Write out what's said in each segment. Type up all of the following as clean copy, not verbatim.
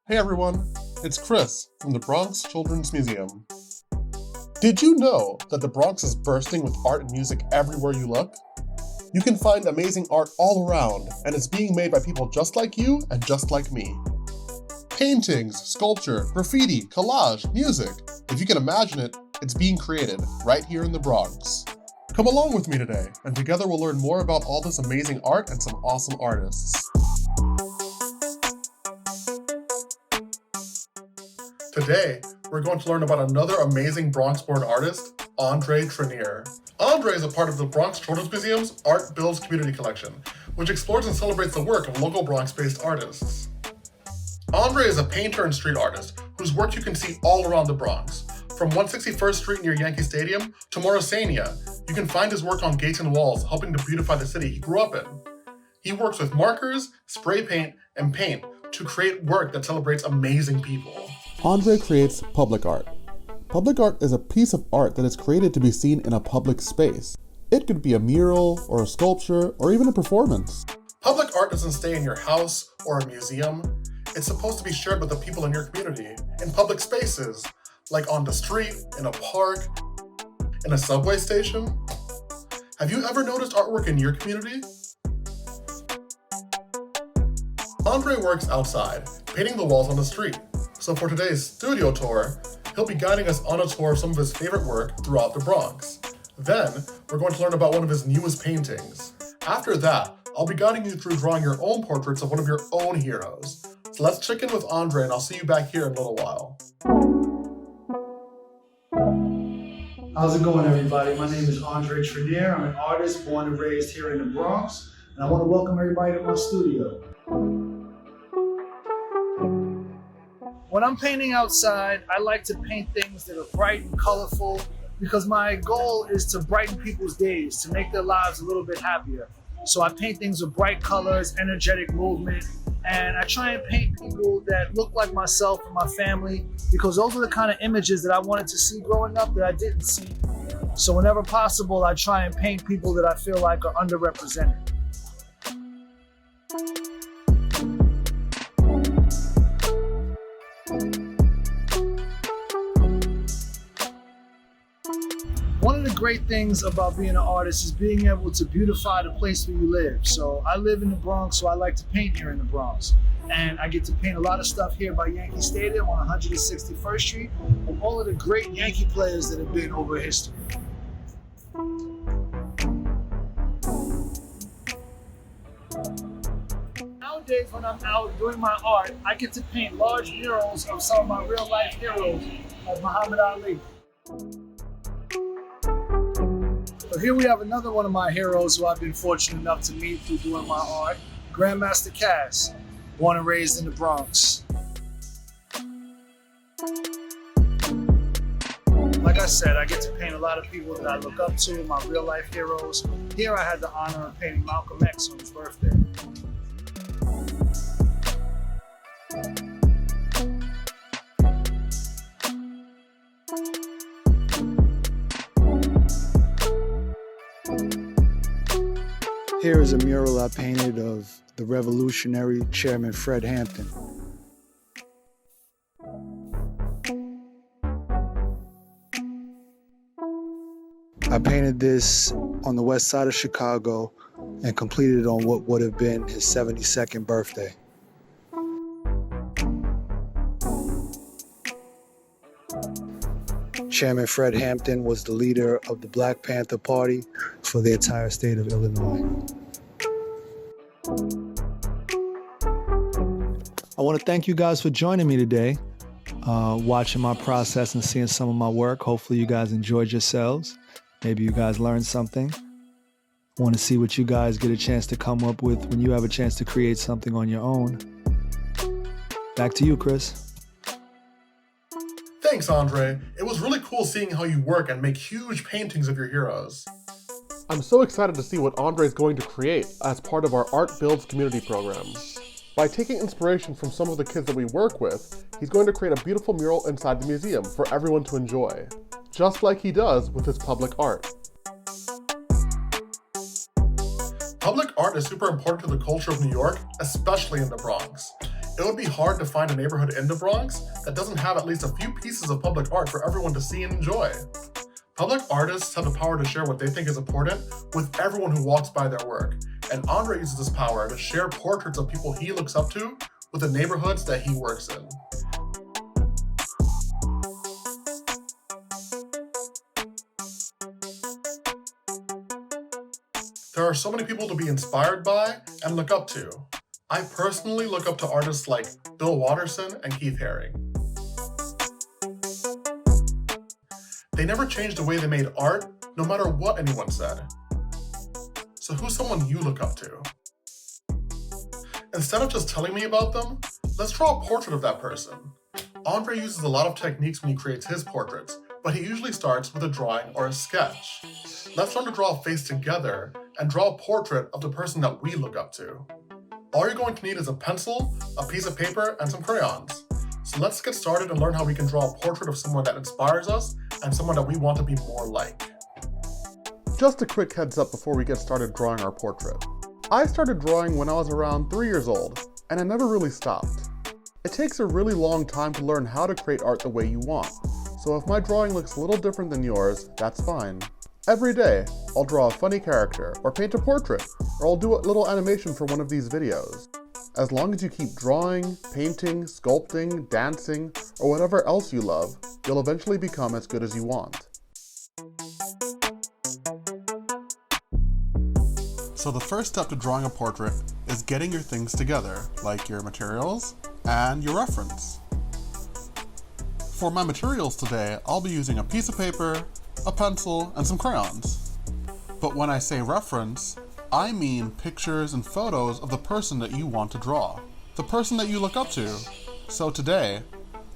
Hey everyone, it's Chris from the Bronx Children's Museum. Did you know that the Bronx is bursting with art and music everywhere you look? You can find amazing art all around, and it's being made by people just like you and just like me. Paintings, sculpture, graffiti, collage, music. If you can imagine it, it's being created right here in the Bronx. Come along with me today, and together we'll learn more about all this amazing art and some awesome artists. Today, we're going to learn about another amazing Bronx-born artist, Andre Trenier. Andre is a part of the Bronx Children's Museum's Art Builds Community Collection, which explores and celebrates the work of local Bronx-based artists. Andre is a painter and street artist whose work you can see all around the Bronx. From 161st Street near Yankee Stadium to Morrisania, you can find his work on gates and walls helping to beautify the city he grew up in. He works with markers, spray paint, and paint to create work that celebrates amazing people. Andre creates public art. Public art is a piece of art that is created to be seen in a public space. It could be a mural, or a sculpture, or even a performance. Public art doesn't stay in your house or a museum. It's supposed to be shared with the people in your community, in public spaces, like on the street, in a park, in a subway station. Have you ever noticed artwork in your community? Andre works outside, painting the walls on the street. So for today's studio tour, he'll be guiding us on a tour of some of his favorite work throughout the Bronx. Then, we're going to learn about one of his newest paintings. After that, I'll be guiding you through drawing your own portraits of one of your own heroes. So let's check in with Andre and I'll see you back here in a little while. How's it going, everybody? My name is Andre Trenier. I'm an artist born and raised here in the Bronx, and I want to welcome everybody to my studio. When I'm painting outside, I like to paint things that are bright and colorful because my goal is to brighten people's days, to make their lives a little bit happier. So I paint things with bright colors, energetic movement, and I try and paint people that look like myself and my family because those are the kind of images that I wanted to see growing up that I didn't see. So whenever possible, I try and paint people that I feel like are underrepresented. One of the great things about being an artist is being able to beautify the place where you live. So I live in the Bronx, so I like to paint here in the Bronx. And I get to paint a lot of stuff here by Yankee Stadium on 161st Street of all of the great Yankee players that have been over history. Nowadays, when I'm out doing my art, I get to paint large murals of some of my real life heroes, like Muhammad Ali. So here we have another one of my heroes who I've been fortunate enough to meet through doing my art, Grandmaster Cass, born and raised in the Bronx. Like I said, I get to paint a lot of people that I look up to, my real life heroes. Here I had the honor of painting Malcolm X on his birthday. Here is a mural I painted of the revolutionary Chairman Fred Hampton. I painted this on the west side of Chicago and completed it on what would have been his 72nd birthday. Chairman Fred Hampton was the leader of the Black Panther Party for the entire state of Illinois. I want to thank you guys for joining me today, watching my process and seeing some of my work. Hopefully you guys enjoyed yourselves. Maybe you guys learned something. I want to see what you guys get a chance to come up with when you have a chance to create something on your own. Back to you, Chris. Thanks, Andre. It was really cool seeing how you work and make huge paintings of your heroes. I'm so excited to see what Andre is going to create as part of our Art Builds community program. By taking inspiration from some of the kids that we work with, he's going to create a beautiful mural inside the museum for everyone to enjoy, just like he does with his public art. Public art is super important to the culture of New York, especially in the Bronx. It would be hard to find a neighborhood in the Bronx that doesn't have at least a few pieces of public art for everyone to see and enjoy. Public artists have the power to share what they think is important with everyone who walks by their work, and Andre uses this power to share portraits of people he looks up to with the neighborhoods that he works in. There are so many people to be inspired by and look up to. I personally look up to artists like Bill Watterson and Keith Haring. They never changed the way they made art, no matter what anyone said. So who's someone you look up to? Instead of just telling me about them, let's draw a portrait of that person. Andre uses a lot of techniques when he creates his portraits, but he usually starts with a drawing or a sketch. Let's learn to draw a face together and draw a portrait of the person that we look up to. All you're going to need is a pencil, a piece of paper, and some crayons. So let's get started and learn how we can draw a portrait of someone that inspires us and someone that we want to be more like. Just a quick heads up before we get started drawing our portrait. I started drawing when I was around 3 years old, and I never really stopped. It takes a really long time to learn how to create art the way you want, so if my drawing looks a little different than yours, that's fine. Every day, I'll draw a funny character, or paint a portrait, or I'll do a little animation for one of these videos. As long as you keep drawing, painting, sculpting, dancing, or whatever else you love, you'll eventually become as good as you want. So the first step to drawing a portrait is getting your things together, like your materials and your reference. For my materials today, I'll be using a piece of paper, a pencil, and some crayons. But when I say reference, I mean pictures and photos of the person that you want to draw, the person that you look up to. So today,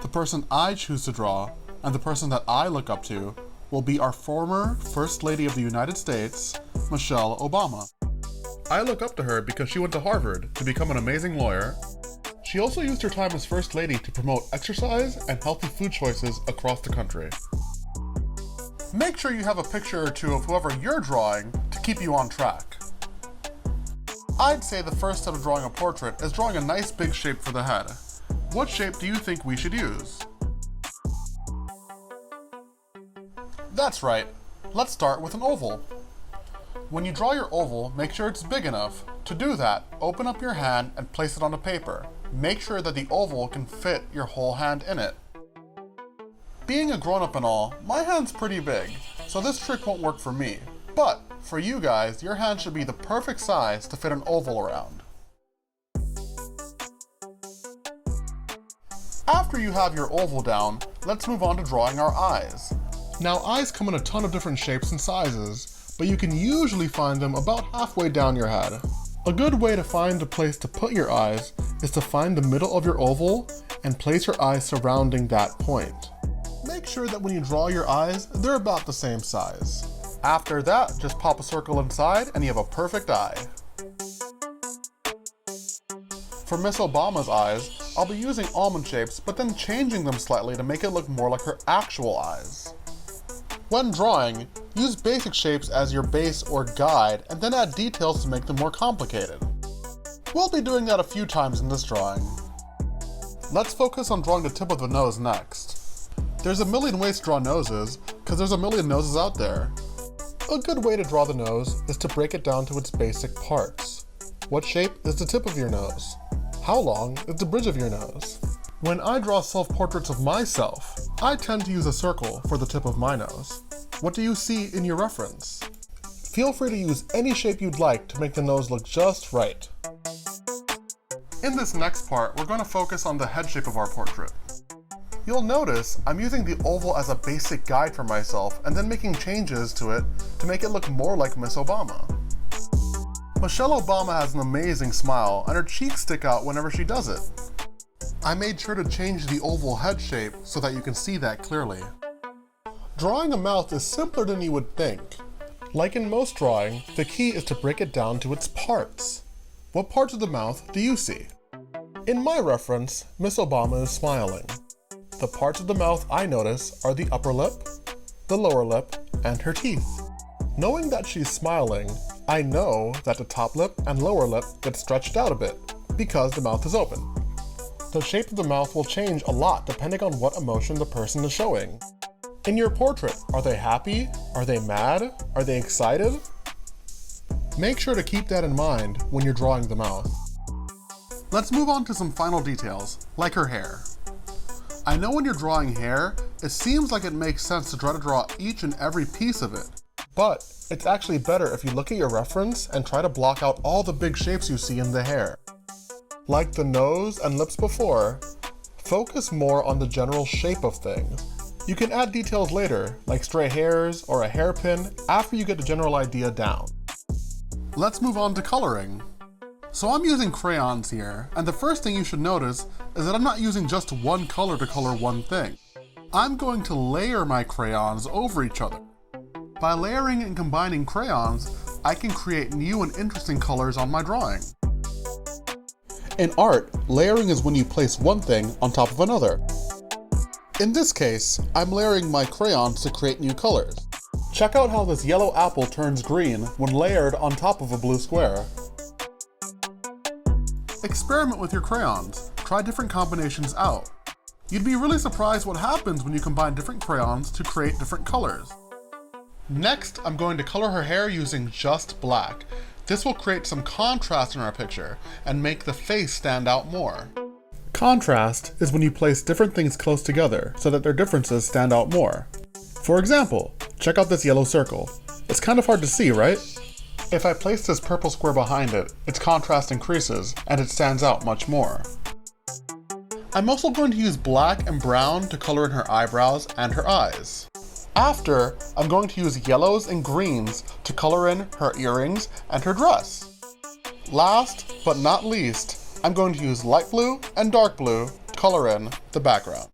the person I choose to draw and the person that I look up to will be our former First Lady of the United States, Michelle Obama. I look up to her because she went to Harvard to become an amazing lawyer. She also used her time as First Lady to promote exercise and healthy food choices across the country. Make sure you have a picture or two of whoever you're drawing to keep you on track. I'd say the first step of drawing a portrait is drawing a nice big shape for the head. What shape do you think we should use? That's right, let's start with an oval. When you draw your oval, make sure it's big enough. To do that, open up your hand and place it on the paper. Make sure that the oval can fit your whole hand in it. Being a grown-up and all, my hand's pretty big, so this trick won't work for me. But for you guys, your hand should be the perfect size to fit an oval around. After you have your oval down, let's move on to drawing our eyes. Now, eyes come in a ton of different shapes and sizes, but you can usually find them about halfway down your head. A good way to find a place to put your eyes is to find the middle of your oval and place your eyes surrounding that point. Make sure that when you draw your eyes, they're about the same size. After that, just pop a circle inside and you have a perfect eye. For Miss Obama's eyes, I'll be using almond shapes, but then changing them slightly to make it look more like her actual eyes. When drawing, use basic shapes as your base or guide, and then add details to make them more complicated. We'll be doing that a few times in this drawing. Let's focus on drawing the tip of the nose next. There's a million ways to draw noses, because there's a million noses out there. A good way to draw the nose is to break it down to its basic parts. What shape is the tip of your nose? How long is the bridge of your nose? When I draw self-portraits of myself, I tend to use a circle for the tip of my nose. What do you see in your reference? Feel free to use any shape you'd like to make the nose look just right. In this next part, we're going to focus on the head shape of our portrait. You'll notice I'm using the oval as a basic guide for myself and then making changes to it to make it look more like Miss Obama. Michelle Obama has an amazing smile and her cheeks stick out whenever she does it. I made sure to change the oval head shape so that you can see that clearly. Drawing a mouth is simpler than you would think. Like in most drawing, the key is to break it down to its parts. What parts of the mouth do you see? In my reference, Miss Obama is smiling. The parts of the mouth I notice are the upper lip, the lower lip, and her teeth. Knowing that she's smiling, I know that the top lip and lower lip get stretched out a bit because the mouth is open. The shape of the mouth will change a lot depending on what emotion the person is showing. In your portrait, are they happy? Are they mad? Are they excited? Make sure to keep that in mind when you're drawing the mouth. Let's move on to some final details, like her hair. I know when you're drawing hair, it seems like it makes sense to try to draw each and every piece of it. But it's actually better if you look at your reference and try to block out all the big shapes you see in the hair. Like the nose and lips before, focus more on the general shape of things. You can add details later, like stray hairs or a hairpin, after you get the general idea down. Let's move on to coloring. So I'm using crayons here, and the first thing you should notice is that I'm not using just one color to color one thing. I'm going to layer my crayons over each other. By layering and combining crayons, I can create new and interesting colors on my drawing. In art, layering is when you place one thing on top of another. In this case, I'm layering my crayons to create new colors. Check out how this yellow apple turns green when layered on top of a blue square. Experiment with your crayons. Try different combinations out. You'd be really surprised what happens when you combine different crayons to create different colors. Next, I'm going to color her hair using just black. This will create some contrast in our picture and make the face stand out more. Contrast is when you place different things close together so that their differences stand out more. For example, check out this yellow circle. It's kind of hard to see, right? If I place this purple square behind it, its contrast increases and it stands out much more. I'm also going to use black and brown to color in her eyebrows and her eyes. After, I'm going to use yellows and greens to color in her earrings and her dress. Last but not least, I'm going to use light blue and dark blue to color in the background.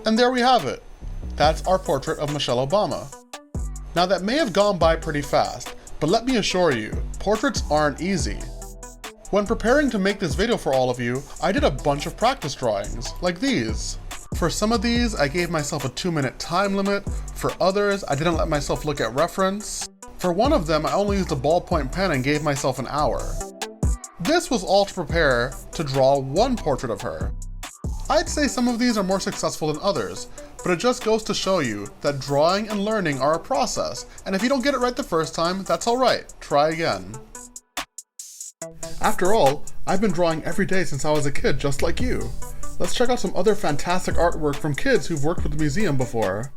And there we have it. That's our portrait of Michelle Obama. Now that may have gone by pretty fast, but let me assure you, portraits aren't easy. When preparing to make this video for all of you, I did a bunch of practice drawings, like these. For some of these, I gave myself a 2-minute time limit. For others, I didn't let myself look at reference. For one of them, I only used a ballpoint pen and gave myself an hour. This was all to prepare to draw one portrait of her. I'd say some of these are more successful than others, but it just goes to show you that drawing and learning are a process, and if you don't get it right the first time, that's alright, try again. After all, I've been drawing every day since I was a kid, just like you. Let's check out some other fantastic artwork from kids who've worked with the museum before.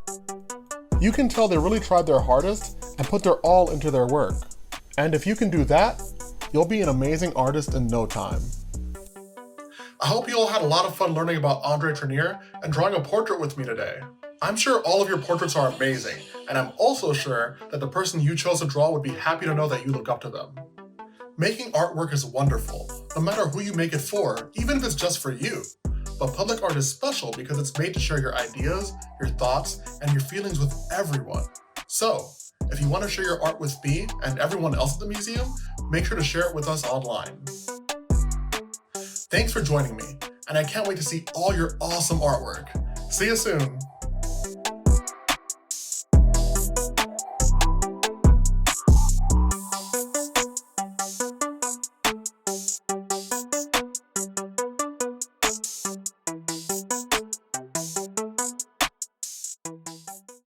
You can tell they really tried their hardest and put their all into their work. And if you can do that, you'll be an amazing artist in no time. I hope you all had a lot of fun learning about Andre Trenier and drawing a portrait with me today. I'm sure all of your portraits are amazing, and I'm also sure that the person you chose to draw would be happy to know that you look up to them. Making artwork is wonderful, no matter who you make it for, even if it's just for you. But public art is special because it's made to share your ideas, your thoughts, and your feelings with everyone. So, if you want to share your art with me and everyone else at the museum, make sure to share it with us online. Thanks for joining me, and I can't wait to see all your awesome artwork. See you soon!